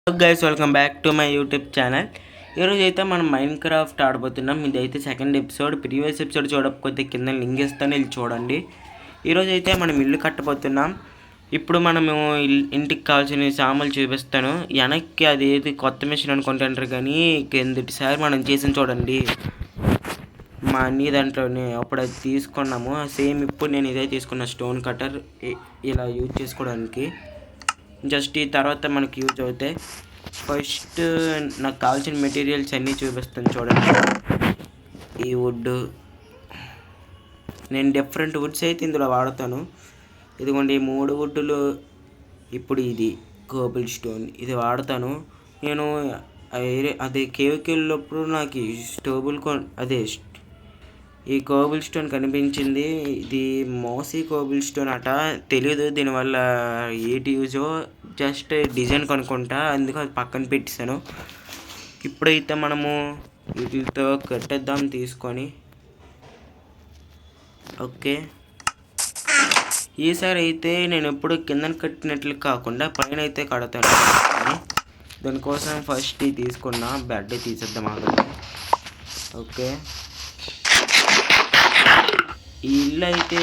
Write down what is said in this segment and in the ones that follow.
Hello guys, welcome back to my YouTube channel. ఈరోజు అయితే మనం మైండ్ క్రాఫ్ట్ ఆడబోతున్నాం. ఇదైతే సెకండ్ ఎపిసోడ్. ప్రీవియస్ ఎపిసోడ్ చూడకపోతే కింద లింక్ ఇస్తాను, వెళ్ళి చూడండి. ఈరోజు అయితే మనం ఇల్లు కట్టబోతున్నాం. ఇప్పుడు మనము ఇంటికి కావాల్సిన సామాన్లు చూపిస్తాను. వెనక్కి అది ఏది కొత్త మిషన్ అనుకుంటుంటారు, కానీ కిందటిసారి మనం చేసిన చూడండి మా అన్ని దాంట్లోనే అప్పుడు అది తీసుకున్నాము. సేమ్ ఇప్పుడు నేను ఇదే తీసుకున్న స్టోన్ కటర్ ఇలా యూజ్ చేసుకోవడానికి. జస్ట్ ఈ తర్వాత మనకి యూజ్ అవుతాయి. ఫస్ట్ నాకు కావాల్సిన మెటీరియల్స్ అన్నీ చూపిస్తాను చూడండి. ఈ వుడ్ నేను డిఫరెంట్ వుడ్స్ అయితే ఇందులో వాడతాను. ఇదిగోండి ఈ 3 వుడ్లు. ఇప్పుడు ఇది కోబుల్ స్టోన్ ఇది వాడతాను నేను. అదే కేవ్కి వెళ్ళినప్పుడు నాకు ఈ కోబుల్ స్టోన్ కనిపించింది. ఇది మోసీ కోబుల్ స్టోన్ అట, తెలీదు దీనివల్ల ఏంటి యూజో. జస్ట్ డిజైన్ కనుక్కుంటా, అందుకు అది పక్కన పెట్టేశాను. ఇప్పుడైతే మనము వీటితో కట్టేద్దాం తీసుకొని. ఓకే, ఈసారి అయితే నేను ఎప్పుడు కిందన కట్టినట్లు కాకుండా పైన అయితే కడతాను. దానికోసం ఫస్ట్ తీసుకున్నా బెడ్ తీసేద్దాం ఆగండి. ఓకే, ఈ ఇల్లు అయితే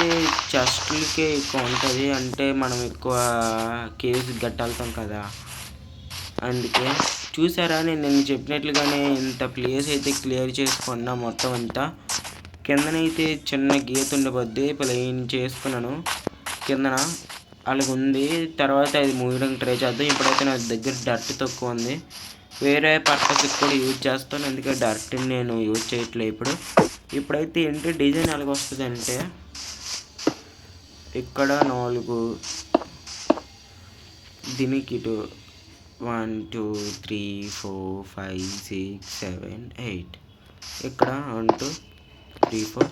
చెస్ట్లకే ఎక్కువ ఉంటుంది, అంటే మనం ఎక్కువ కేవ్స్ గట్టాలుతాం కదా, అందుకే. చూసారా, నేను చెప్పినట్లుగానే ఇంత ప్లేస్ అయితే క్లియర్ చేసుకున్నా. మొత్తం అంతా కిందనైతే చిన్న గీత ఉండిపోద్ది, ప్లెయిన్ చేసుకున్నాను. కిందన అలాగుంది. తర్వాత అది మూయడానికి ట్రై చేద్దాం. ఇప్పుడైతే నా దగ్గర డర్ట్ తక్కువ ఉంది, వేరే పర్పస్కి కూడా యూజ్ చేస్తాను, అందుకే డర్ట్ని నేను యూజ్ చేయట్లేదు. ఇప్పుడైతే ఏంటి డిజైన్ ఎలాగ వస్తుంది అంటే, ఇక్కడ 4 దీనికి ఇటు 1 2 3 4 5 6 7 8, ఇక్కడ 1 2 3 4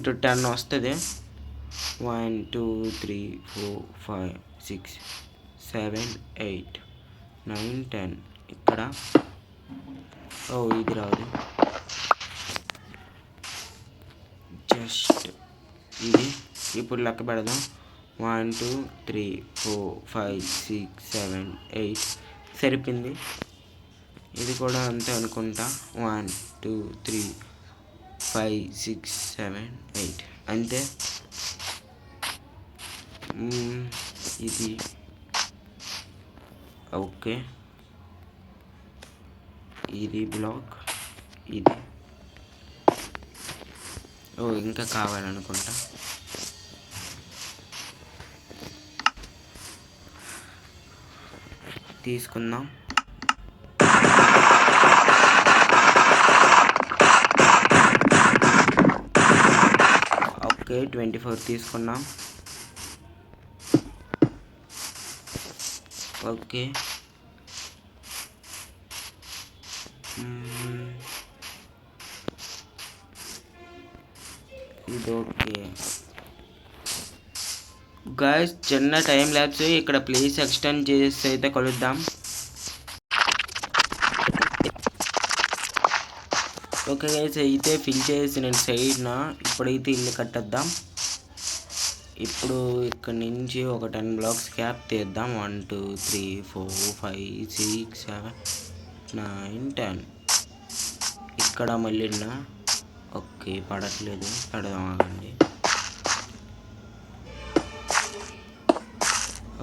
ఇటు 10 వస్తుంది. 1 2 3 4 5 6 7 8 9 10. ఇక్కడ ఇది రాదు, జస్ట్ ఇది. ఇప్పుడు లెక్క పెడదాం. 1 2 3 4 5 6 7 8 సరిపోయింది. ఇది కూడా అంతే అనుకుంటా. 1 2 3 5 6 7 8 అంతే. ఇది ఓకే, ఇది బ్లాక్, ఇది ఇంకా కావాలనుకుంటా. తీసుకుందాం. ఓకే, 24 తీసుకున్నాం. ఓకే, ఇది ఓకే. గాయ్స్, చిన్న టైం ల్యాబ్స్ ఇక్కడ ప్లేస్ ఎక్స్టెండ్ చేసి అయితే కలుద్దాం. ఓకే గైస్, అయితే ఫిల్ చేసి నేను సైడ్న ఇప్పుడైతే ఇల్లు కట్టేద్దాం. ఇప్పుడు ఇక్కడ నుంచి ఒక 10 బ్లాక్స్ క్యాప్ తీద్దాం. 1 2 3 4 5 6 7 9 10. ఇక్కడ మళ్ళీ ఓకే పడట్లేదు, పెడదాం ఆగండి.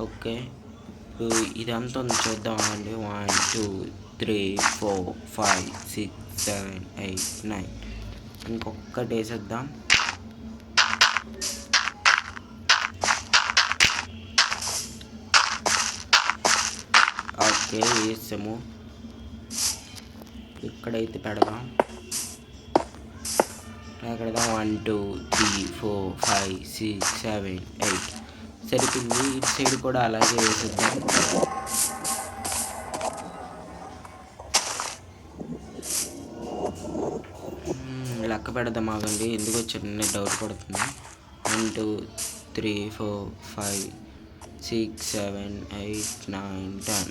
ఓకే, ఇదంతా ఉంది చూద్దాం ఆగండి. 1 2 3 4 5 6 7 8 9. ఇంకొకటి వేసేద్దాం. ఓకే, వేసాము. ఇక్కడైతే పెడదాం. పెడదాం. 1 2 3 4 5 6 7 8 సరిపోయింది. ఇటు సైడ్ కూడా అలాగే వేసేద్దాం. లెక్క పెడదాం ఆగండి, ఎందుకో చిన్న డౌట్ పడుతుంది. 1 2 3 4 5 6 7 8 9 10.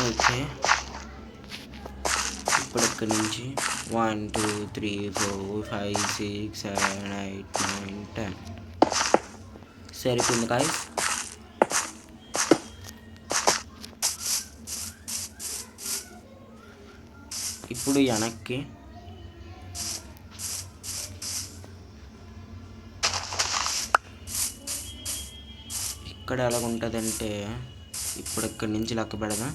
ఓకే, ఇప్పుడు ఇక్కడి నుంచి 1 2 3 4 5 6 7 8 9 10 సరిపోయింది గాయ్స్. ఇప్పుడు వెనక్కి ఇక్కడ ఎలాగుంటుందంటే ఇప్పుడు ఇక్కడి నుంచి లెక్క పెడదాం.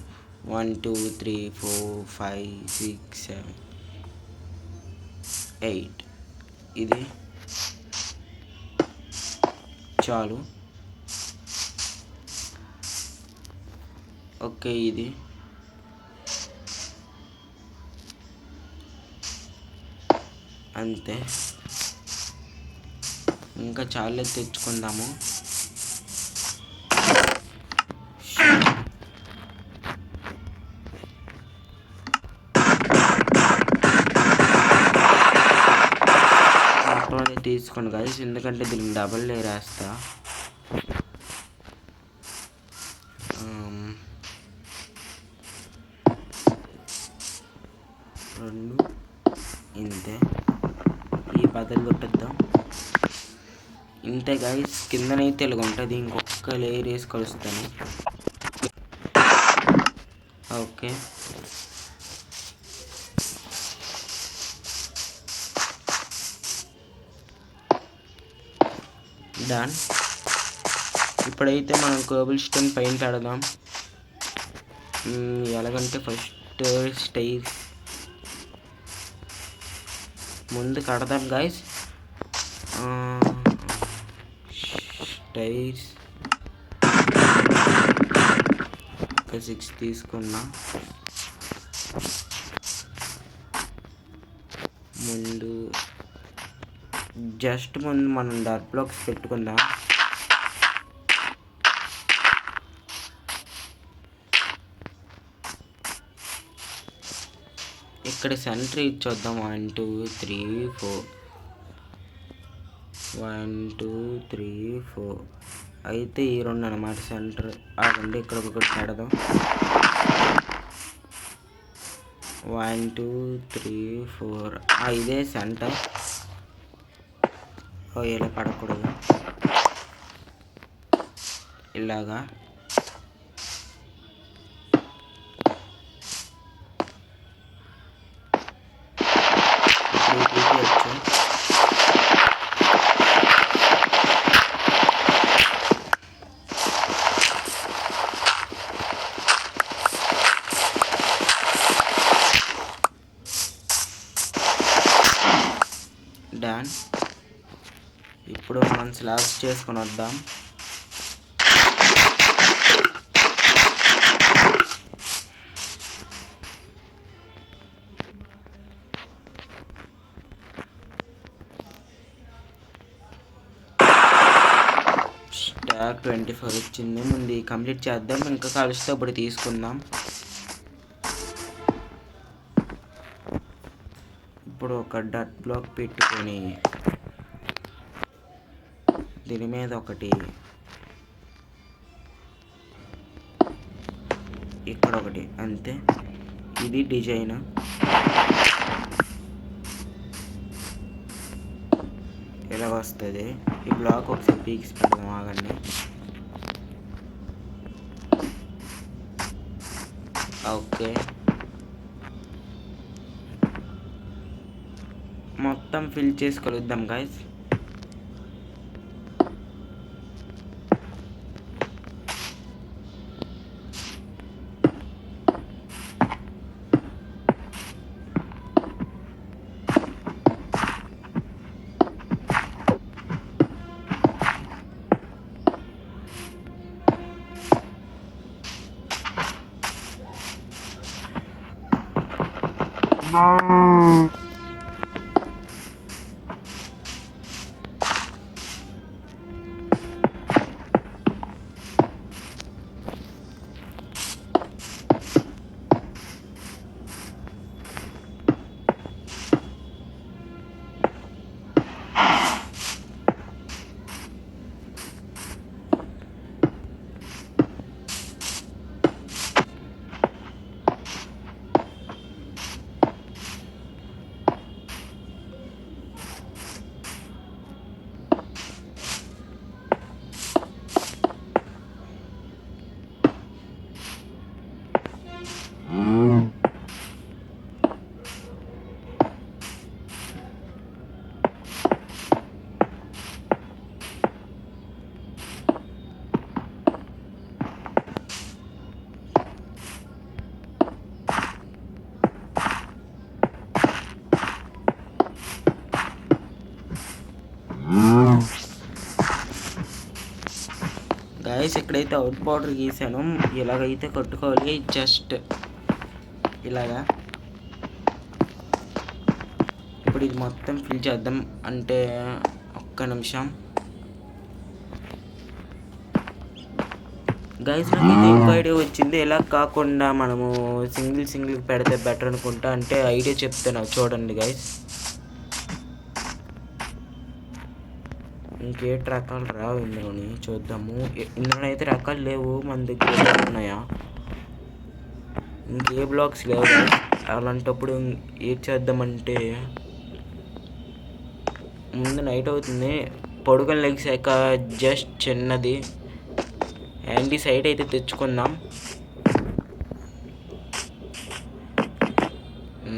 1 2 3 4 5 6 7 8 ఇది చాలు. ఓకే, ఇది అంతే. ఇంకా చాలా తెచ్చుకుందాము. తీసుకోండి గాయ్స్, ఎందుకంటే దీనికి డబల్ లేయర్ వేస్తా. రెండు ఇంతే. ఈ బదులు కొట్టేద్దాం. ఇంతే గాయ్స్, కిందనైతే ఇలాగ ఉంటుంది. ఇంకొక లేయర్ వేసి కలుస్తాను. Okay, done. ఇప్పుడైతే మనం కేబుల్ స్టోన్ పైన పెడదాం. ఎలాగంటే ఫస్ట్ స్టైర్స్ ముందు కడదాం గాయ్స్. స్టైర్స్ ఒక 6 తీసుకున్నా. ముందు మనం డార్క్ బ్లాక్స్ పెట్టుకుందాం. ఇక్కడ సెంటర్ ఇచ్చొద్దాం. 1 2 3 4 1 2 3 4 అయితే ఈ రెండు అన్నమాట సెంటర్. ఆగండి, ఇక్కడ ఒకటి పెడదాం. 1 2 3 4 ఇదే సెంటర్. ఇలా పడకూడదు, ఇలాగా. డన్. ఇప్పుడు మనం స్లాబ్స్ చేసుకొని వద్దాం. స్టాక్ 24 వచ్చింది. ముందు కంప్లీట్ చేద్దాం, ఇంకా కలిస్తే అప్పుడు తీసుకుందాం. ఇప్పుడు ఒక డట్ బ్లాక్ పెట్టుకొని దీని మీద ఒకటి, ఇక్కడ ఒకటి, అంతే. ఇది డిజైన్. ఇలా వస్తుంది. ఈ బ్లాక్ ఒకసారి పీక్స్ పెడదాం, ఆగండి. ఓకే, మొత్తం ఫిల్ చేసి కలుద్దాం గాయ్స్. ఇక్కడైతే అవుట్ బార్డర్ గీసాను. ఇలాగైతే కట్టుకోవాలి. జస్ట్ ఇలాగా. ఇప్పుడు ఇది మొత్తం ఫిల్ చేద్దాం. అంటే ఒక్క నిమిషం గైస్, నాకైతే ఇంకో ఐడియా వచ్చింది. ఇలా కాకుండా మనము సింగిల్ పెడితే బెటర్ అనుకుంటా. అంటే ఐడియా చెప్తాను, చూడండి గైస్. ఇంకేటి రకాలు రావు ఇందులోని, చూద్దాము. ఇందులో అయితే రకాలు లేవు, మన దగ్గర ఉన్నాయా? ఇంకే బ్లాక్స్ లేవు. అలాంటప్పుడు ఏం చేద్దామంటే, ముందు నైట్ అవుతుంది, పడుకొని లెగ్సాక జస్ట్ చిన్నది యాంటీ సైడ్ అయితే తెచ్చుకుందాం.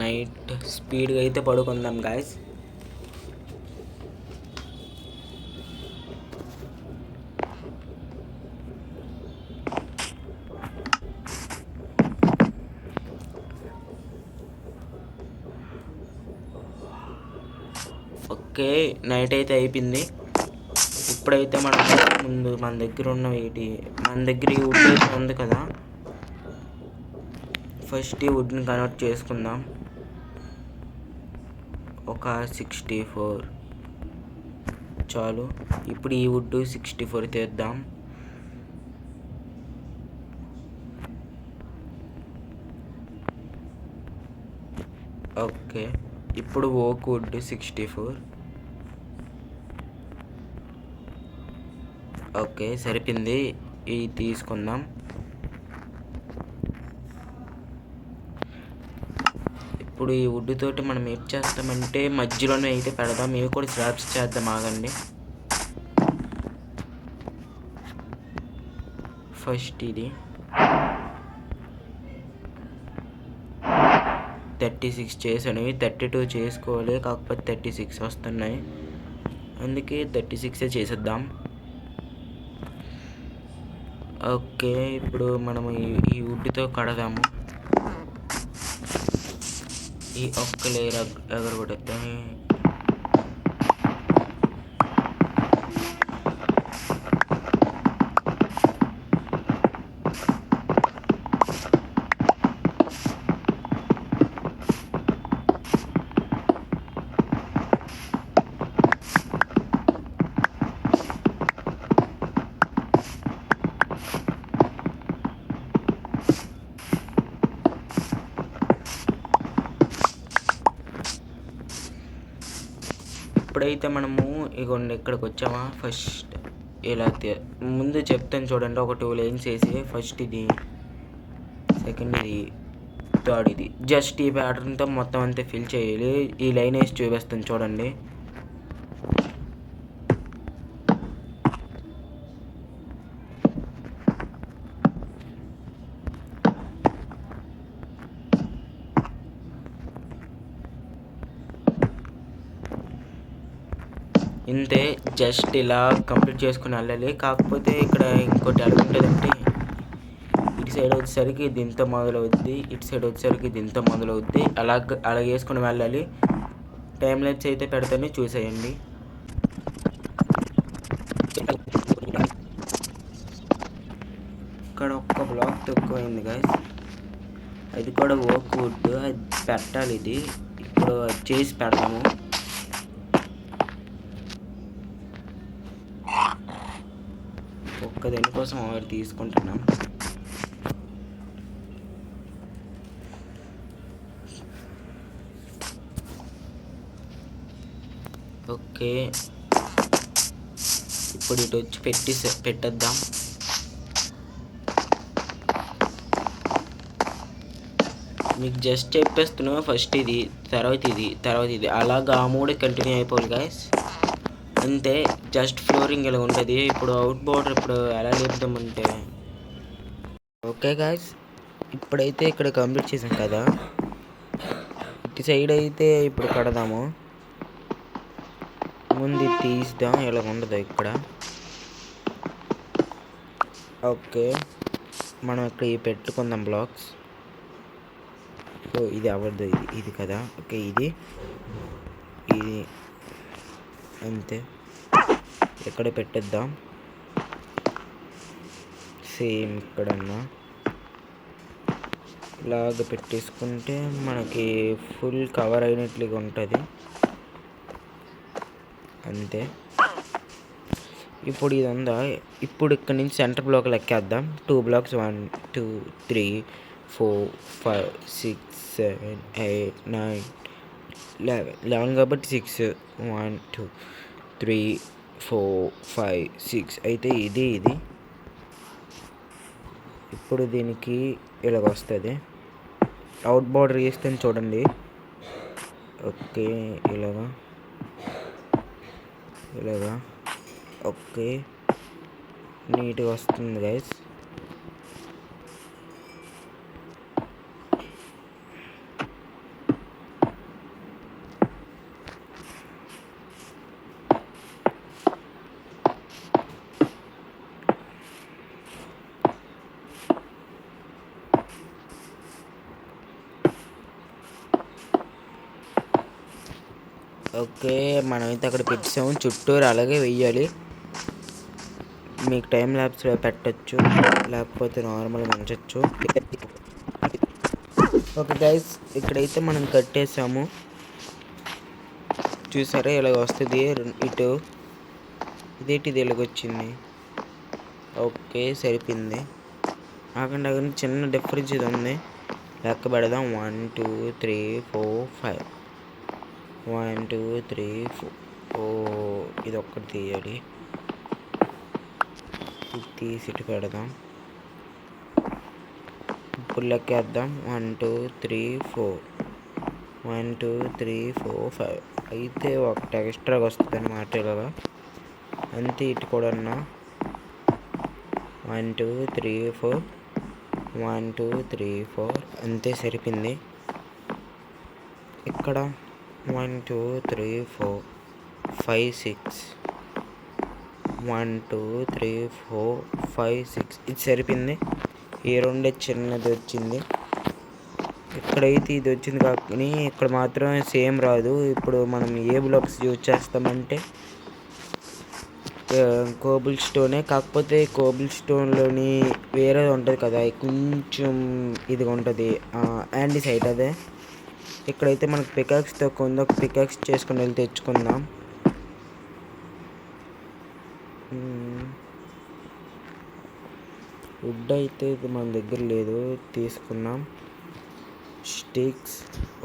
నైట్ స్పీడ్గా అయితే పడుకుందాం గాయస్. ఓకే, నైట్ అయితే అయిపోయింది. ఇప్పుడైతే మనం ముందు మన దగ్గర ఉన్న మన దగ్గర ఈ వుడ్ అయితే ఉంది కదా, ఫస్ట్ ఈ వుడ్ని కన్వర్ట్ చేసుకుందాం. ఒక 64 చాలు. ఇప్పుడు ఈ వుడ్ 64 తీద్దాం. ఓకే, ఇప్పుడు ఓక్ వుడ్ 64. ఓకే, సరిపోయింది. ఇది తీసుకుందాం. ఇప్పుడు ఈ వుడ్ తోటి మనం ఏం చేస్తామంటే మధ్యలోనే అయితే పెడదాం. ఇవి కూడా స్లాబ్స్ చేద్దాం, ఆగండి. ఫస్ట్ ఇది 36 చేశాను. 32 చేసుకోవాలి, కాకపోతే 36 వస్తున్నాయి, అందుకే 36 చేసేద్దాం. ఓకే, ఇప్పుడు మనము ఈ వుడ్తో కడదాము. ఈ ఒక్క లేయర్ ఎగరగొట్టేద్దాం. ఇప్పుడైతే మనము ఇగోండి ఇక్కడికి వచ్చామా. ఫస్ట్ ఇలా ముందు చెప్తాను చూడండి. ఒక 2 లైన్స్ వేసి ఫస్ట్ ఇది, సెకండ్ ఇది, థర్డ్ ఇది. జస్ట్ ఈ ప్యాటర్న్తో మొత్తం అంతా ఫిల్ చేయాలి. ఈ లైన్ వేసి చూపిస్తాను చూడండి. ఇంతే, జస్ట్ ఇలా కంప్లీట్ చేసుకుని వెళ్ళాలి. కాకపోతే ఇక్కడ ఇంకోటి ఎలా ఉంటుందంటే, ఇటు సైడ్ వచ్చేసరికి దీంతో మొదలవుద్ది, ఇటు సైడ్ వచ్చేసరికి దీంతో మొదలవుద్ది. అలా వేసుకుని వెళ్ళాలి. టైం లైన్స్ అయితే పెడతానే చూసేయండి. ఇక్కడ ఒక్క బ్లాక్ తక్కువైంది గైస్, అది కూడా ఓక్ వుడ్, అది పెట్టాలి. ఇది ఇప్పుడు చేసి పెడతాము. దేనికోసం ఆయిల్ తీసుకుంటున్నాం. ఓకే, ఇప్పుడు ఇటు వచ్చి పెట్టేద్దాం. మీకు జస్ట్ చెప్పేస్తున్నాను. ఫస్ట్ ఇది, తర్వాత ఇది, అలాగా ఆ 3 కంటిన్యూ అయిపోవాలి గాయస్. అంతే, జస్ట్ ఫ్లోరింగ్ ఇలా ఉంటుంది. ఇప్పుడు అవుట్ బోర్డర్ ఇప్పుడు ఎలా లేపుదామంటే, ఓకే గాయస్, ఇప్పుడైతే ఇక్కడ కంప్లీట్ చేసాం కదా, ఇటు సైడ్ అయితే ఇప్పుడు కడదాము. ముందు తీద్దాం, ఇలా ఉండదు ఇక్కడ. ఓకే, మనం ఇక్కడ పెట్టుకుందాం బ్లాక్స్. సో ఇది అవ్వదు, ఇది కదా. ఓకే, ఇది అంతే, ఇక్కడ పెట్టేద్దాం. సేమ్ ఇక్కడన్నా ఇలాగ పెట్టేసుకుంటే మనకి ఫుల్ కవర్ అయినట్లుగా ఉంటుంది. అంతే. ఇప్పుడు ఇది ఉందా, ఇప్పుడు ఇక్కడ నుంచి సెంటర్ బ్లాక్ లెక్కేద్దాం. 2 blocks 1 2 3 4 5 6 7 8 9 11 కాబట్టి 6 1 2 3 4 5 6 అయితే ఇది ఇప్పుడు దీనికి ఇలాగ వస్తుంది. అవుట్ బార్డర్ వేస్తాను చూడండి. ఓకే, ఇలాగా ఓకే, నీట్గా వస్తుంది గైస్. ఓకే, మనమైతే అక్కడ పెట్టాము. చుట్టూరు అలాగే వెయ్యాలి. మీకు టైం ల్యాబ్స్లో పెట్టచ్చు, లేకపోతే నార్మల్గా ఉంచచ్చు. ఓకే గైస్, ఇక్కడైతే మనం కట్టేసాము. చూసారా ఇలాగ వస్తుంది. ఇటు ఇదేంటిది ఇలాగొచ్చింది. ఓకే, సరిపోయింది. ఆగండి చిన్న డిఫరెన్స్ ఇది ఉంది. లెక్క పెడదాం. 1 2 3 4 5 1 2 3 4 ఇది ఒక్కటి తీయాలి. ఇది తీసి ఇటు పెడదాం. ఇప్పుడు లెక్కేద్దాం. 1 2 3 4 1 2 3 4 5 అయితే ఒకటి ఎక్స్ట్రాగా వస్తుంది అన్నమాట. ఇలాగా అంతే. ఇటు కూడా 1 2 3 4 1 2 3 4 అంతే, సరిపోయింది. ఇక్కడ 1 2 3 4 5 6 1 2 3 4 5 6 ఇది సరిపోయింది. ఈ రెండే చిన్నది వచ్చింది. ఇక్కడైతే ఇది వచ్చింది కానీ ఇక్కడ మాత్రం సేమ్ రాదు. ఇప్పుడు మనం ఏ బ్లాక్స్ యూజ్ చేస్తామంటే కోబుల్ స్టోనే. కాకపోతే కోబుల్ స్టోన్లోని వేరే ఉంటుంది కదా, కొంచెం ఇదిగా ఉంటుంది యాండిసైట్. అదే ఇక్కడైతే మనకు పికాక్స్తో కొంత పికాక్స్ చేసుకుని వెళ్ళి తెచ్చుకుందాం. వుడ్ అయితే ఇది మన దగ్గర లేదు, తీసుకున్నాం. Sticks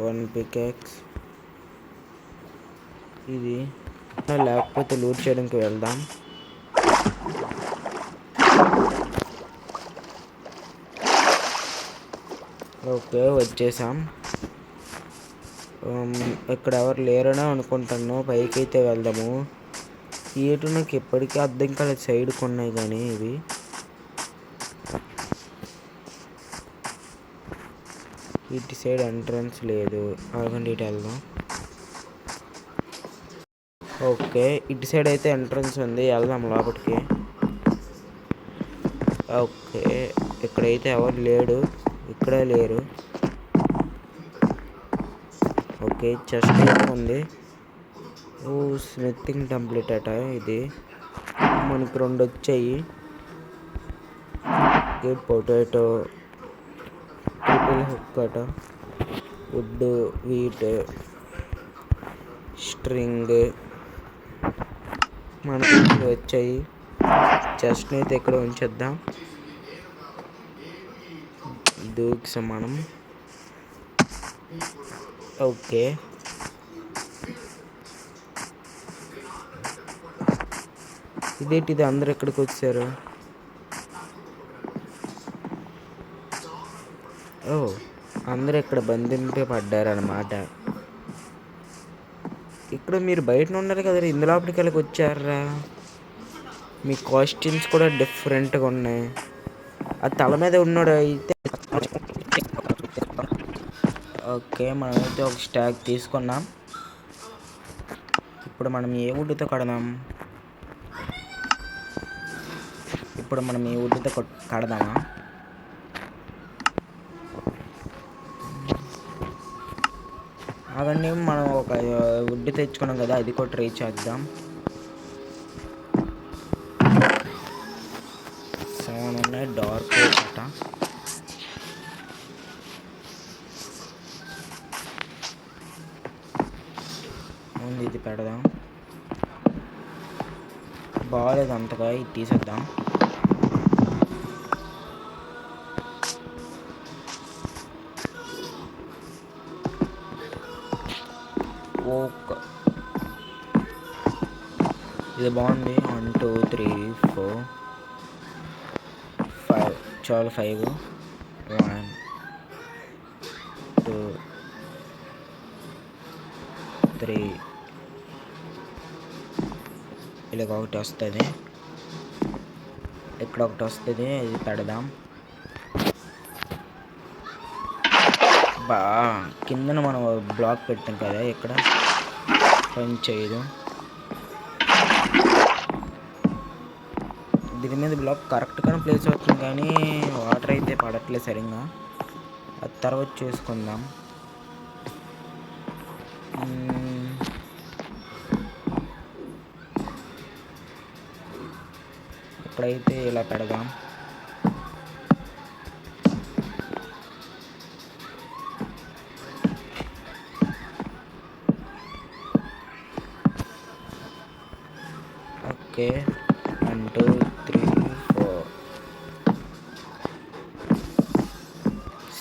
1 peacocks. ఇది లేకపోతే లూట్ చేయడానికి వెళ్దాం. ఓకే, వచ్చేసాం. ఇక్కడ ఎవరు లేరని అనుకుంటాను. పైకి అయితే వెళ్దాము. ఏటు నాకు ఎప్పటికీ అర్థం కాలేదు. సైడ్కి ఉన్నాయి కానీ ఇవి ఇటు సైడ్ ఎంట్రన్స్ లేదు. ఆగండి, ఇటు వెళ్దాం. ఓకే, ఇటు సైడ్ అయితే ఎంట్రన్స్ ఉంది, వెళ్దాం లోపలికి. ఓకే, ఇక్కడైతే ఎవరు లేడు, ఇక్కడే లేరు. ఓకే, చెస్ట్ అయితే ఉంది. ఓ, స్మిథింగ్ టెంప్లెట్ అట ఇది. మనకి 2 వచ్చాయి. పొటాటో, ట్రిపుల్ హుక్ అట, వుడ్, వీట్, స్ట్రింగ్ మనకి వచ్చాయి. చెస్ట్ని అయితే ఇక్కడ ఉంచేద్దాం. దూకి మనం. ఓకే, ఇదేంటిది అందరు ఎక్కడికి వచ్చారు? ఓ, అందరూ ఇక్కడ బంధింపే పడ్డారనమాట. ఇక్కడ మీరు బయట ఉన్నారు కదా, ఇందులోపలికి వెళ్ళకి వచ్చారా? మీ కాస్ట్యూమ్స్ కూడా డిఫరెంట్గా ఉన్నాయి. ఆ తల మీద ఉన్నాడు అయితే. ఓకే, మనమైతే ఒక స్టాక్ తీసుకున్నాం. ఇప్పుడు మనం ఏ వుడ్తో కడదాం? కడదామా? అవన్నీ మనం ఒక వుడ్ తెచ్చుకున్నాం కదా, అది కూడా ట్రై చేద్దాం. 7 ఉన్నాయి. ముందు ఇది పెడదాం. బాగాలేదు అంతగా, ఇది తీసేద్దాం. ఓకే, ఇది బాగుంది. 1 2 3 4 5 చాలు. 5 1 2 3 ఇలాగ ఒకటి వస్తుంది, ఇక్కడ ఒకటి వస్తుంది, ఇది పెడదాం. కిందన మనం బ్లాక్ పెట్టాం కదా, ఇక్కడ పని చేయదు. దీని మీద బ్లాక్ కరెక్ట్గానే ప్లేస్ అవుతుంది, కానీ వాటర్ అయితే పడట్లేదు సరిగ్గా. అది తర్వాత చూసుకుందాం. ఇప్పుడైతే ఇలా పెడదాం. ఓకే, 1 2 3 4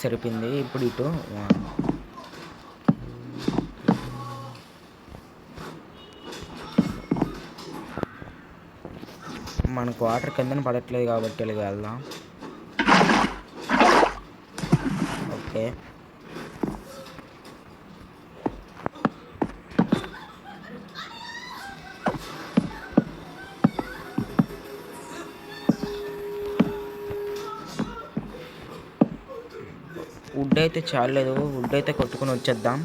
సరిపోయింది. ఇప్పుడు ఇటు మనకు వాటర్ కిందన పడట్లేదు కాబట్టి ఇలాగ వెళ్దాం. ఓకే, వుడ్ అయితే చాలేదు, వుడ్ అయితే కొట్టుకుని వచ్చేద్దాం.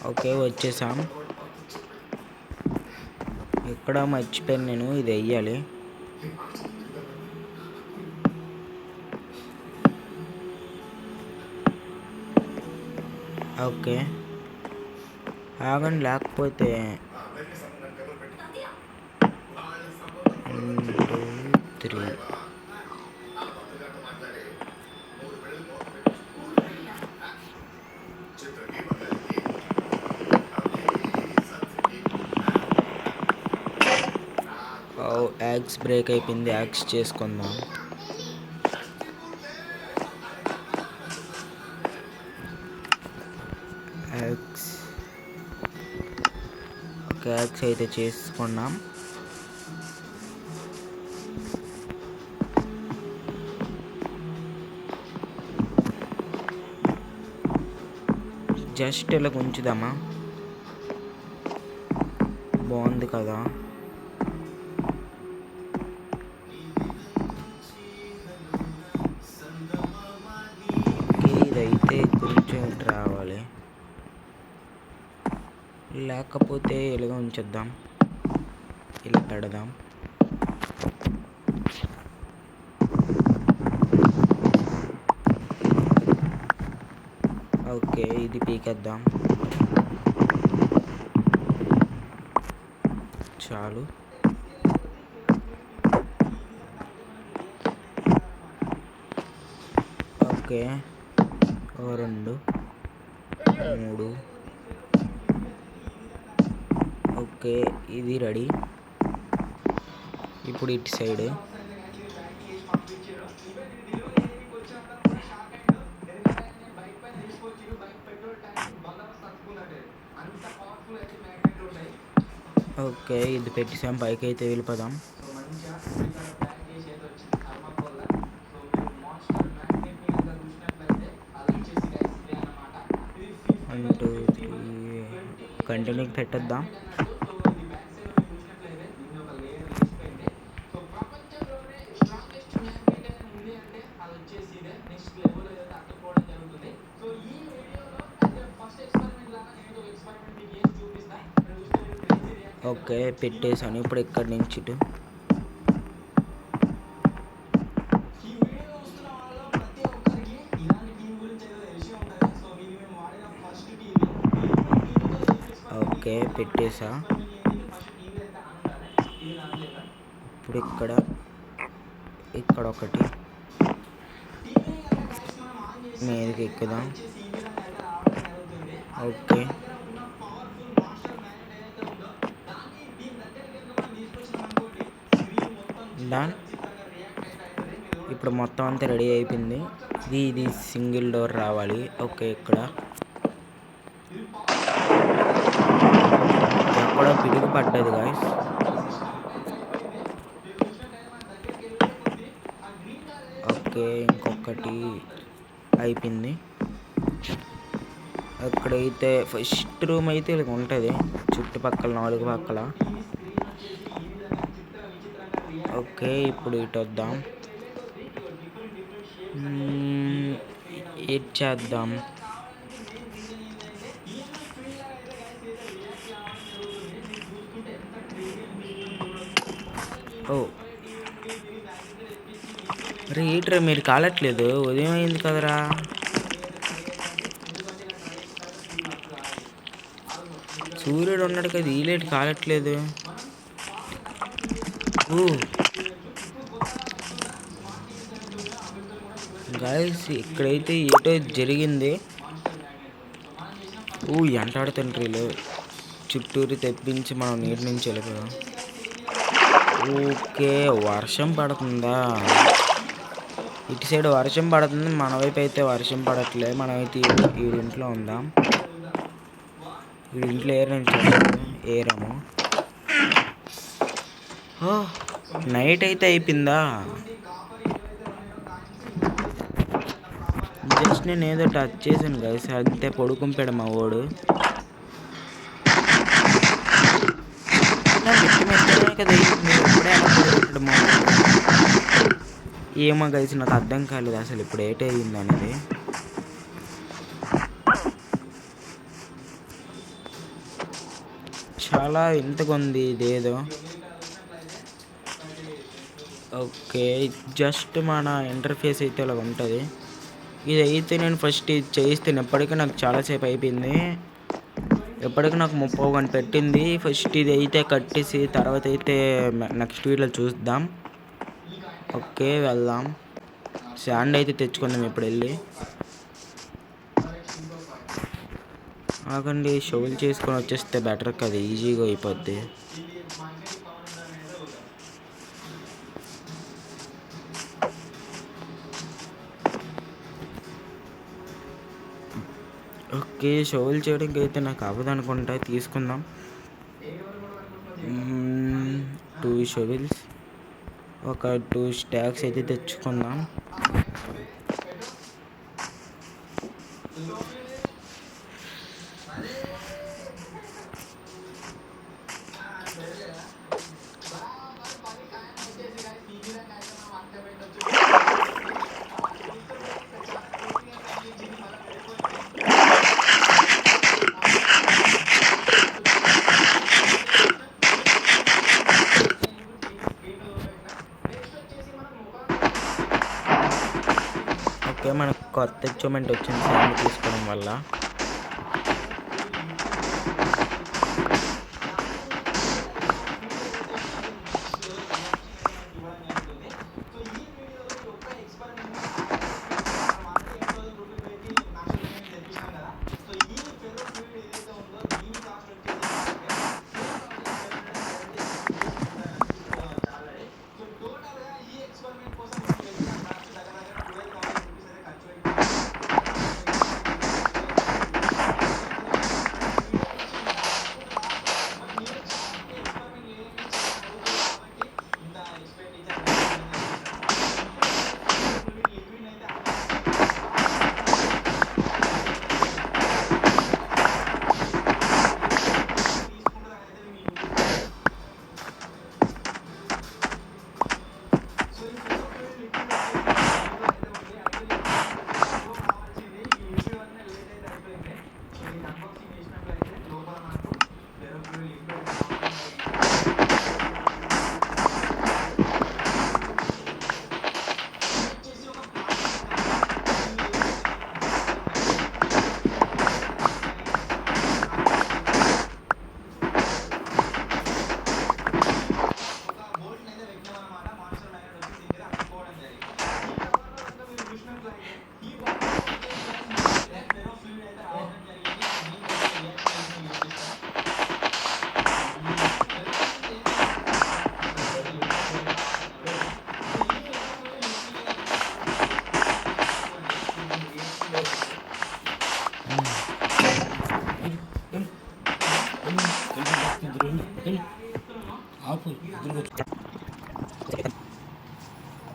ఓకే, వచ్చేసాం. ఇక్కడ మర్చిపోయాను నేను, ఇది వెయ్యాలి. ఓకే, ఆగండి, లేకపోతే 1 2 3 యాక్స్ బ్రేక్ అయిపోయింది, యాక్స్ చేసుకుందాం. యాక్స్ ఓకే, యాక్స్ అయితే చేసుకున్నాం. జస్ట్ ఇలా ఉంచుదామా, బాగుంది కదా. ఇదైతే కొంచెం రావాలి, లేకపోతే ఇలాగ ఉంచేద్దాం, ఇలా పెడదాం. ఓకే, ఇది పీకేద్దాం, చాలు. ఓకే, 2 3 ఓకే, ఇది రెడీ. ఇప్పుడు ఇటు సైడ్ ఓకే, ఇది పెట్టేసాం. పైకి అయితే వెళ్ళిపోదాం. 1 2 3 కంటిన్యూ పెట్టేద్దాం. ఓకే, పెట్టేసాను. ఇప్పుడు ఇక్కడి నుంచి ఇటు ఓకే పెట్టేసా. ఇప్పుడు ఇక్కడ ఒకటి మీదకి ఎక్కుదాం. Okay, done. ఇప్పుడు మొత్తం అంతా రెడీ అయిపోయింది. ఇది సింగిల్ డోర్ రావాలి. ఓకే, ఇక్కడ ఎక్కడో పిడుగు పడ్డది గాయ్స్. ఓకే, ఇంకొకటి అయిపోయింది. అక్కడైతే ఫస్ట్ రూమ్ అయితే ఇలా ఉంటుంది, చుట్టుపక్కల 4 పక్కల. ఓకే, ఇప్పుడు ఇటు వద్దాం. ఏం చేద్దాం? ఓ రీటర్ మీరు కాలట్లేదు, ఉదయం అయింది కదరా. సూర్యుడు ఉన్నాడు కదా, ఈ లైట్ కాలట్లేదు. గాయస్ ఇక్కడైతే ఏటో జరిగింది. ఎంటాడుతుండ్రీలు చుట్టూరు తెప్పించి మనం నీటి నుంచి వెళ్ళిపోయాం. ఓకే, వర్షం పడుతుందా? ఇటు సైడ్ వర్షం పడుతుంది, మన వైపు అయితే వర్షం పడట్లేదు. మనమైతే ఈ ఇంట్లో ఉందాం. ఈ ఇంట్లో ఏరాము. నైట్ అయితే అయిపోయిందా? జస్ట్ నేను ఏదో టచ్ చేశాను గైస్, అంతే. పడుకుంటాడు మా వాడు. కదా ఇప్పుడే పడుకుంటాడు మా వాడు. ఏమో గైస్, నాకు అర్థం కాలేదు అసలు ఇప్పుడు ఏటయింది అనేది. చాలా వింతగా ఉంది ఇదేదో. ఓకే, జస్ట్ మన ఇంటర్ఫేస్ అయితే ఇలా ఉంటుంది. ఇది అయితే నేను ఫస్ట్ ఇది చేయిస్తాను. ఎప్పటికీ నాకు చాలాసేపు అయిపోయింది. ఎప్పటికీ నాకు 30 గంట పెట్టింది. ఫస్ట్ ఇది అయితే కట్టేసి తర్వాత అయితే నెక్స్ట్ వీడియోలో చూద్దాం. ఓకే, వెళ్దాం. శాండ్ అయితే తెచ్చుకుందాం ఇప్పుడు వెళ్ళి. ఆగండి, షోలు చేసుకొని వచ్చేస్తే బెటర్ కదా, ఈజీగా అయిపోద్ది. ఓకే, షోలు చేయడానికి అయితే నాకు అవ్వదు అనుకుంటా. తీసుకుందాం 2 షోవిల్స్, ఒక 2 స్టాక్స్ అయితే తెచ్చుకుందాం. ఓకే, మనకు కొత్త అచీవ్మెంట్ వచ్చింది శాండ్ తీసుకోవడం వల్ల.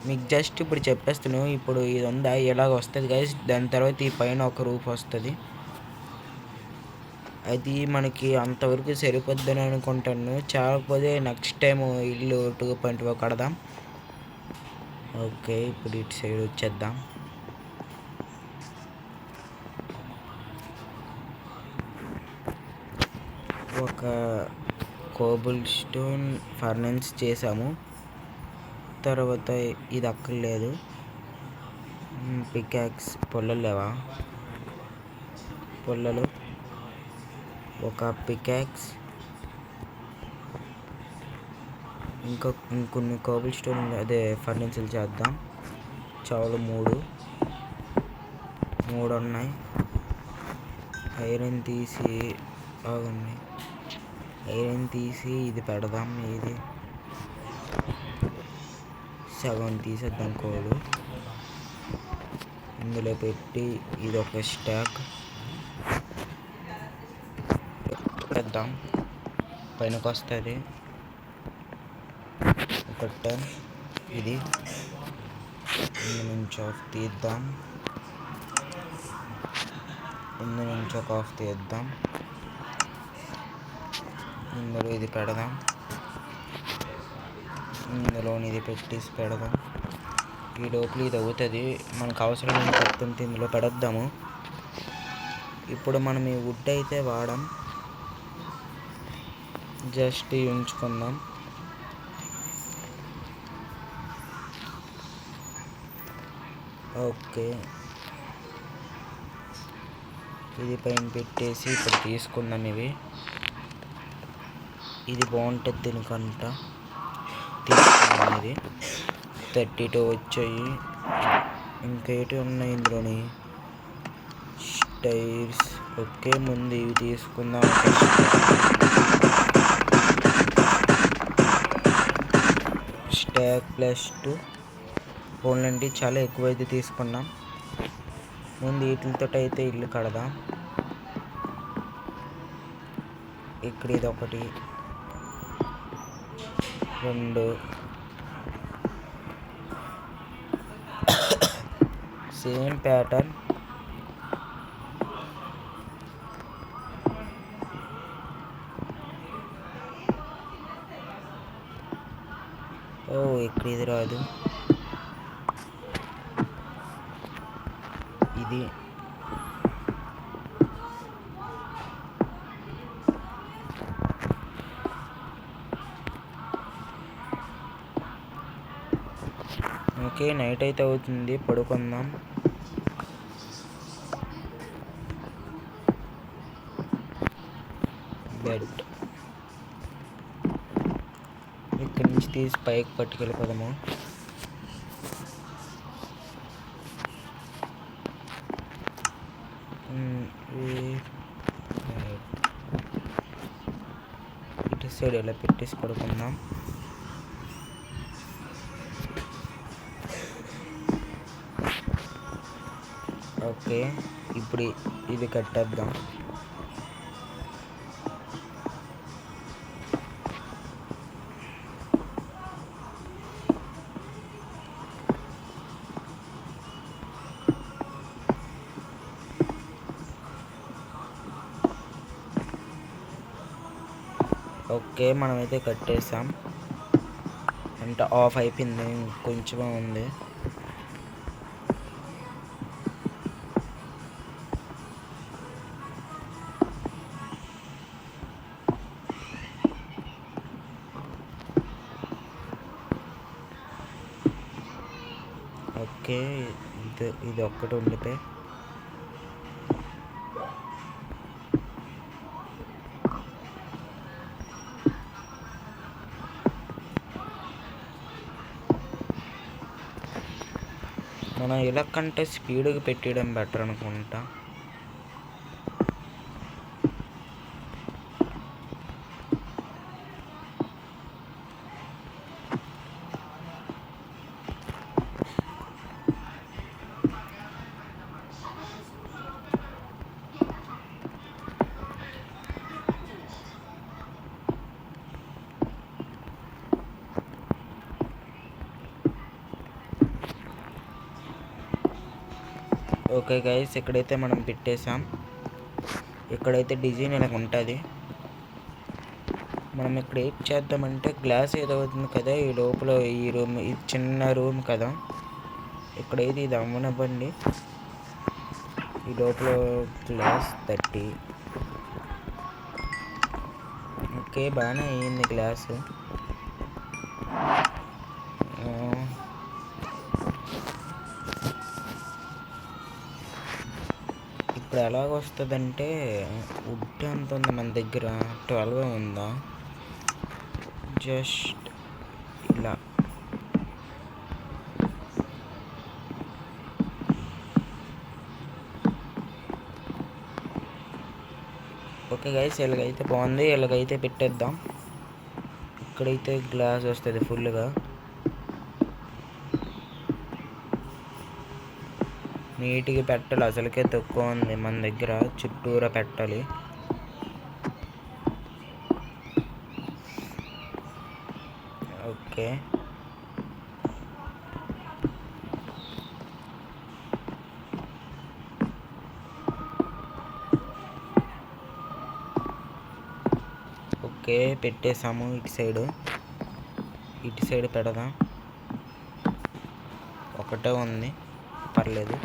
మీకు జస్ట్ ఇప్పుడు చెప్పేస్తాను. ఇప్పుడు ఇది ఉందా ఇలాగ వస్తుంది గైస్. దాని తర్వాత ఈ పైన ఒక రూఫ్ వస్తుంది. అది మనకి అంతవరకు సరిపోద్దని అనుకుంటాను. చాలకపోతే నెక్స్ట్ టైం ఇల్లు 2.5 కడదాం. ఓకే, ఇప్పుడు ఇటు సైడ్ వచ్చేద్దాం. ఒక కోబుల్ స్టోన్ ఫర్నెన్స్ చేసాము. తర్వాత ఇది అక్కర్లేదు. పికాక్స్ పుల్లలు లేవా? పుల్లలు ఒక పికాక్స్, ఇంకొన్ని కోబుల్ స్టోన్ అదే ఫర్నిచర్ చేద్దాం. చాలు, మూడు ఉన్నాయి. ఐరన్ తీసి బాగున్నాయి. ఐరన్ తీసి ఇది పెడదాం. ఇది సగం తీసేద్దాం. కోలు ఇందులో పెట్టి ఇది ఒక స్టాక్ పెడదాం. పైనకి వస్తుంది ఒక 10. ఇది ఇందు నుంచి ఆఫ్ తీద్దాం. ఇందు నుంచి ఒక ఆఫ్ తీద్దాం. ఇందులో ఇది పెడదాం. ఇందులో ఇది పెట్టేసి పెడదాం. ఈ లోపల ఇది అవుతుంది. మనకు అవసరమైన కొత్త ఇందులో పెడద్దాము. ఇప్పుడు మనం ఈ వుడ్ అయితే వాడాం, జస్ట్ ఉంచుకుందాం. ఓకే, ఇది పైన పెట్టేసి ఇప్పుడు తీసుకుందాం. ఇది బాగుంటుంది దీనికంట. తీసుకుందాం. ఇది 32 వచ్చాయి. ఇంకేటి ఉన్నాయి ఇందులోని? టైర్స్. ఓకే, ముందు ఇవి తీసుకుందాం. స్టాక్ +2 ఓన్లండి. చాలా ఎక్కువైతే తీసుకున్నాం. ముందు వీటితో అయితే ఇల్లు కడదాం. ఇక్కడ ఇది 1 2 సేమ్ ప్యాటర్న్. ఇక్కడ ఇది రాదు. ఇది ఓకే, నైట్ అయితే అవుతుంది, పడుకుందాం. బెడ్ ఇక్కడి నుంచి తీసి పైకి పట్టుకెళ్ళిపోదాము. ఇటు సైడ్ ఇలా పెట్టేసి పడుకుందాం. ఓకే, ఇప్పుడు ఇది కట్టేద్దాం. ఓకే, మనమైతే కట్టేసాం. అంటే ఆఫ్ అయిపోయింది, కొంచెమే ఉంది. ఓకే, ఇది ఒక్కటి ఉండితే మనం ఇలా కంటే స్పీడ్గా పెట్టడం బెటర్ అనుకుంటా. ఓకే గైస్, ఇక్కడైతే మనం పెట్టేసాం. ఇక్కడైతే డిజైన్ ఇలా ఉంటుంది. మనం ఇక్కడ ఏం చేద్దామంటే గ్లాస్ ఏదవుతుంది కదా, ఈ లోపల ఈ రూమ్, ఇది చిన్న రూమ్ కదా, ఇక్కడైతే ఇది అమ్మనివ్వండి. ఈ లోపల గ్లాస్ 30. ఓకే, బాగానే అయ్యింది గ్లాసు. ఇప్పుడు ఎలాగ వస్తుందంటే వుడ్ ఎంత ఉంది మన దగ్గర, 12 ఉందా, జస్ట్ ఇలా. ఓకే గైస్, ఇలాగైతే బాగుంది. ఇలాగైతే పెట్టేద్దాం. ఇక్కడైతే గ్లాస్ వస్తుంది ఫుల్గా. నీట్గా పెట్టాలి, అసలుకే తక్కువ ఉంది మన దగ్గర, చుట్టూరా పెట్టాలి. ఓకే, ఓకే పెట్టేసాము. ఇటు సైడ్ పెడదాం. ఒకటే ఉంది, పర్లేదు.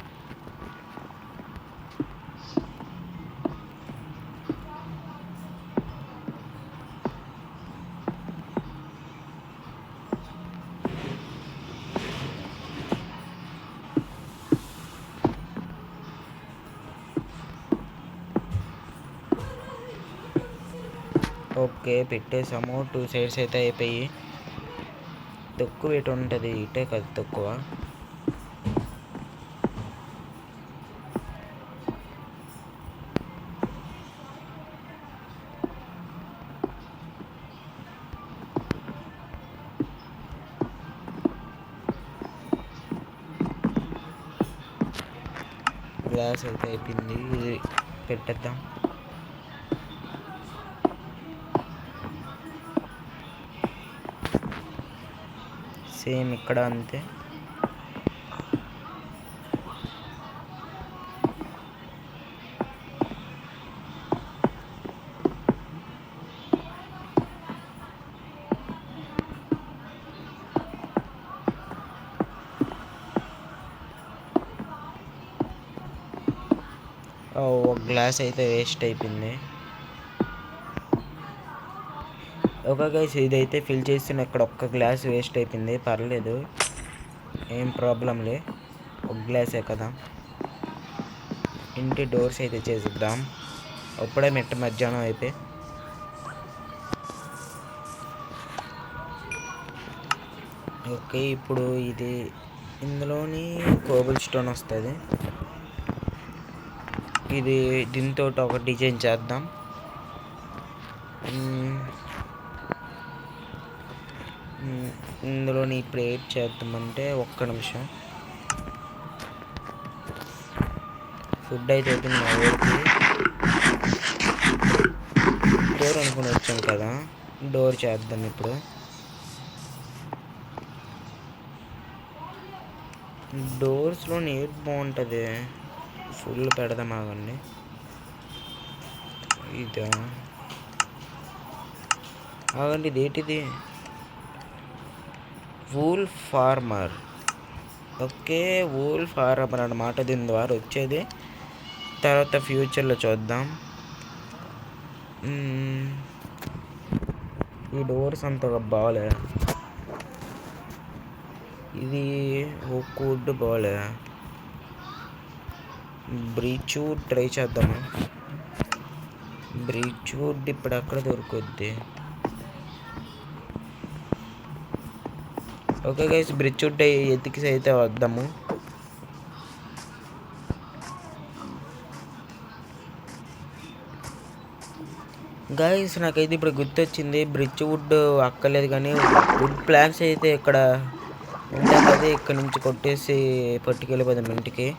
ఓకే పెట్టేసాము. 2 సైడ్స్ అయితే అయిపోయి. తక్కువ ఇటు ఉంటుంది, ఇటే కదా తక్కువ. గ్లాస్ అయితే అయిపోయింది, ఇది పెట్టేద్దాం. సేమ్ ఇక్కడ అంతే. ఒక గ్లాస్ అయితే వేస్ట్ అయిపోయింది. ఓకే గైస్, ఇదైతే ఫిల్ చేస్తున్న ఇక్కడ ఒక్క గ్లాస్ వేస్ట్ అయిపోయింది, పర్లేదు, ఏం ప్రాబ్లంలే, ఒక గ్లాసే కదా. ఇంటి డోర్స్ అయితే చేసిద్దాం. అప్పుడే మధ్యాహ్నం అయిపోయి. ఓకే, ఇప్పుడు ఇది ఇందులోని కోబుల్ స్టోన్ వస్తుంది. ఇది దీంతో ఒక డిజైన్ చేద్దాం. ఇందులోని ఇప్పుడు ఏం చేద్దామంటే, ఒక్క నిమిషం. ఫుడ్ అయితే అయిపోయింది మా ఊరికి. డోర్ అనుకుని వచ్చాం కదా, డోర్ చేద్దాం ఇప్పుడు. డోర్స్లో ఏది బాగుంటుంది, ఫుల్ పెడదాం ఆగండి. ఇదా ఆగండి, ఇదేంటిది, wool farmer. Okay, wool farmer అన్నమాట దీని ద్వారా వచ్చేది. తర్వాత ఫ్యూచర్లో చూద్దాం. ఈ డోర్స్ అంతగా బాగాలే, ఇది ఒక వుడ్ బాగాలే. బ్రిచ్ వుడ్ ట్రై చేద్దాము. బ్రిచ్ వుడ్ ఇప్పుడు ఎక్కడ దొరుకుద్ది. ఓకే గైస్, బ్రిచ్ వుడ్ ఎతికి అయితే వద్దాము. గైస్, నాకైతే ఇప్పుడు గుర్తొచ్చింది, బ్రిచ్ వుడ్ అక్కర్లేదు కానీ వుడ్ ప్లాంక్స్ అయితే ఇక్కడ ఉంటాయి కదా, ఇక్కడ నుంచి కొట్టేసి పట్టుకెళ్ళిపోదాం ఇంటికి.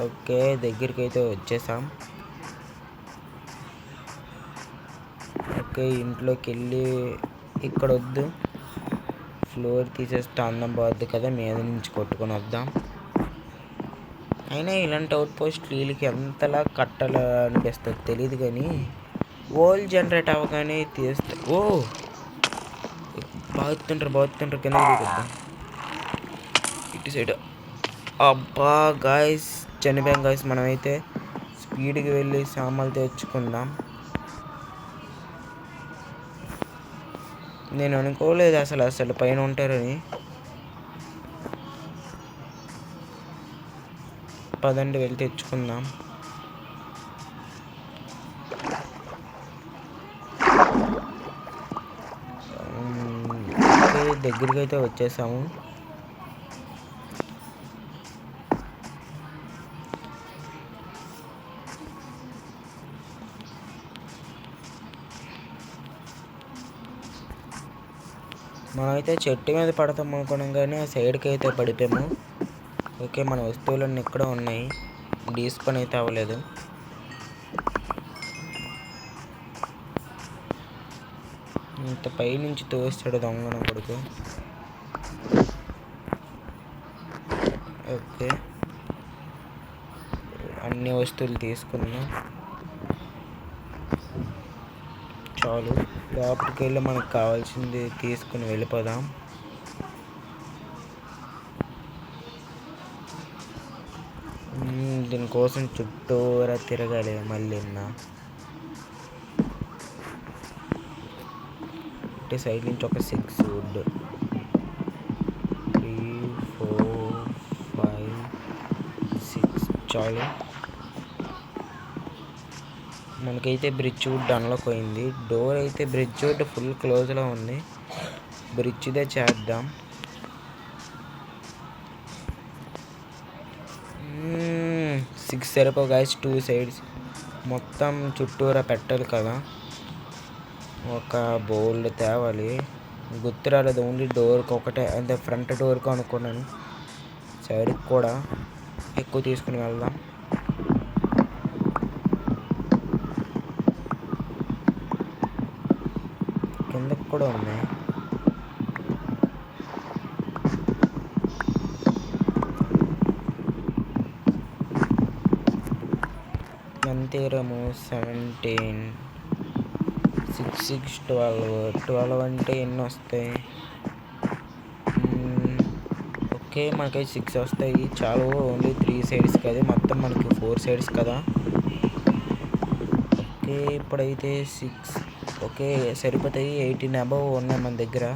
ఓకే, దగ్గరికి అయితే వచ్చేసాం. ఓకే, ఇంట్లోకి వెళ్ళి ఇక్కడ వద్దు, ఫ్లోర్ తీసేస్తే అందం పోద్ది కదా, మీద నుంచి కొట్టుకొని వద్దాం. అయినా ఇలాంటి అవుట్ పోస్ట్ వీళ్ళకి ఎంతలా కట్టాల అనిపిస్తుంది తెలియదు, కానీ ఓల్ జనరేట్ అవ్వగానే తీస్తే బాగుతుంటారు కింద దిగుద్దాం ఇటు సైడ్. అబ్బా గాయస్, చనిపోయాం గాయస్. మనమైతే స్పీడ్కి వెళ్ళి సామాన్లు తెచ్చుకుందాం. నేను అనుకోలేదు అసలు పైన ఉంటారని. పదండి వెళ్ళి తెచ్చుకుందాం. దగ్గరికి అయితే వచ్చేసాము. మనమైతే చెట్టు మీద పడతాం అనుకున్నాం, కానీ ఆ సైడ్కి అయితే పడిపోయాము. ఓకే, మన వస్తువులన్నీ ఇక్కడ ఉన్నాయి. డీస్పన్ అయితే అవ్వలేదు. ఇంత పైనుంచి తోస్తాడు దొంగన కొడుకు. ఓకే, అన్ని వస్తువులు తీసుకున్నాం. చాలు, లోపలికి వెళ్ళి మనకు కావాల్సింది తీసుకుని వెళ్ళిపోదాం. దీనికోసం చుట్టూరా తిరగాలి మళ్ళీ. ఇటు సైడ్ నుంచి ఒక 6 వుడ్, 3, 4, 5, 6 చాలు. మనకైతే బ్రిడ్జ్ వుడ్ అన్లాక్ అయింది. డోర్ అయితే బ్రిడ్జ్ వుడ్ ఫుల్ క్లోజ్లో ఉంది. బ్రిడ్జ్దే చేద్దాం. సిక్స్ సరిపో గాయస్, 2 సైడ్స్ మొత్తం చుట్టూరా పెట్టాలి కదా. ఒక బౌల్ తేవాలి, గుర్తు రాలేదు. ఓన్లీ డోర్కి ఒకటే, అంటే ఫ్రంట్ డోర్కి అనుకున్నాను. సైడ్కి కూడా ఎక్కువ తీసుకుని వెళ్దాం. కిందకి కూడా ఉన్నాయి. ఎంత ఏరాము? 17, 6, 6, 12 అంటే ఎన్ని వస్తాయి? ఓకే, మనకైతే 6 వస్తాయి చాలు. ఓన్లీ 3 సైడ్స్ కదా, మొత్తం మనకి 4 సైడ్స్ కదా. ఓకే, ఇప్పుడైతే 6 ఓకే సరిపోతాయి. 18 అబవ్ ఉన్నాయి మన దగ్గర.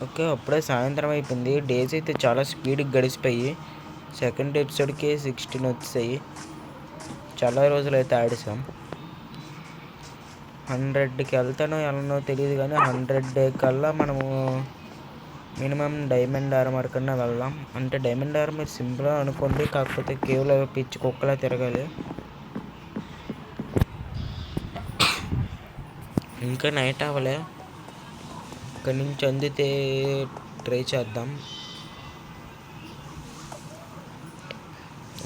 ఓకే, అప్పుడే సాయంత్రం అయిపోయింది. డేస్ అయితే చాలా స్పీడ్గా గడిచిపోయి సెకండ్ ఎపిసోడ్కి 16 వచ్చాయి. చాలా రోజులు అయితే ఆడేసాం. 100కి వెళ్ళనో తెలియదు, కానీ 100 కల్లా మనము మినిమం డైమండ్ ఆర్మర్ కన్నా వెళ్దాం. అంటే డైమండ్ ఆర్మర్ సింపుల్ అనుకోండి, కాకపోతే కేవ్లో పిచ్చి కుక్కలా తిరగాలి. ఇంకా నైట్ అవ్వలే, ఇక్కడి నుంచి అందితే ట్రై చేద్దాం.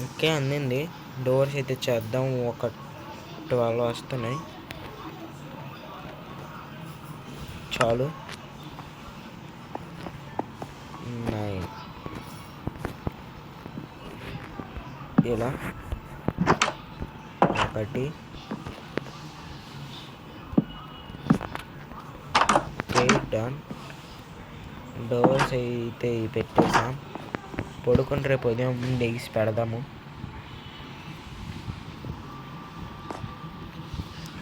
ఓకే, అందింది. డోర్స్ అయితే చేద్దాం. ఒక 12 వస్తున్నాయి చాలు. 9 ఇలా 1. డన్. డోర్స్ అయితే పెట్టేసాం. పడుకుని రేపు ఉదయం లెగిసి పెడదాము.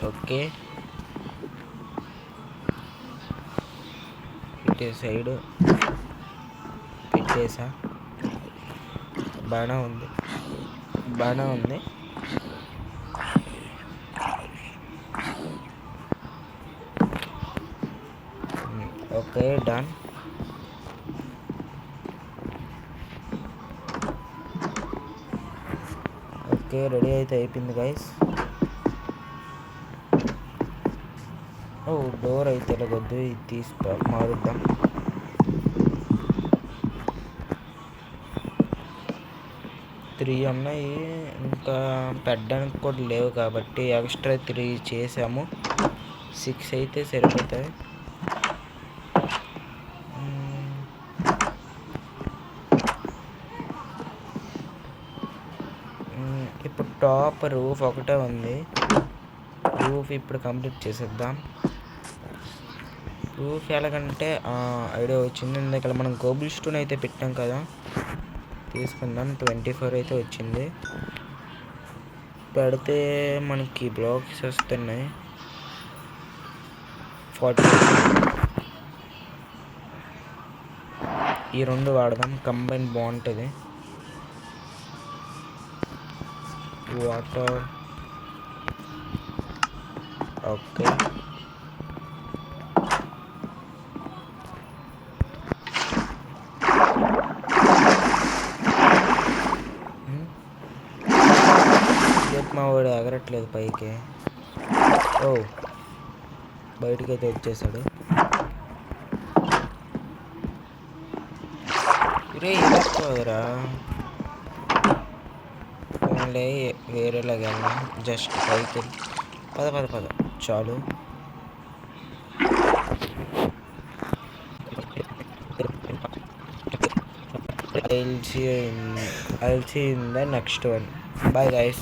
ఓకే, ఇటే సైడ్ పెట్టేసా. బాగానే ఉంది. Okay, done. ఓకే, రెడీ అయితే అయిపోయింది గైస్. ఓ డోర్ అయితే ఇలాగొద్దు, ఇది తీసి మారుద్దాం. త్రీ ఉన్నాయి, ఇంకా పెట్టడానికి కూడా లేవు కాబట్టి ఎక్స్ట్రా 3 చేసాము. 6 అయితే సరిపోతాయి. ఇప్పుడు టాప్ రూఫ్ ఒకటే ఉంది. రూఫ్ ఇప్పుడు కంప్లీట్ చేసేద్దాం. రూఫ్ ఎలాగంటే ఐడియా వచ్చింది. ఇందాక మనం కోబుల్ స్టోన్ అయితే పెట్టాం కదా, తీసుకుందాం. 24 అయితే వచ్చింది. పెడితే మనకి బ్లాక్స్ వస్తున్నాయి. 40. ఈ 2 వాడదాం, కంబైన్ బాగుంటుంది. Water okay. మా వాడు ఎగరట్లేదు పైకి. ఓ బయటికి అయితే వచ్చేసాడు. రే ఎక్కరా, ఓన్లీ వేరేలాగా వెళ్దాం. జస్ట్ పైకి పద చాలు. I'll see you in the next one. Bye guys.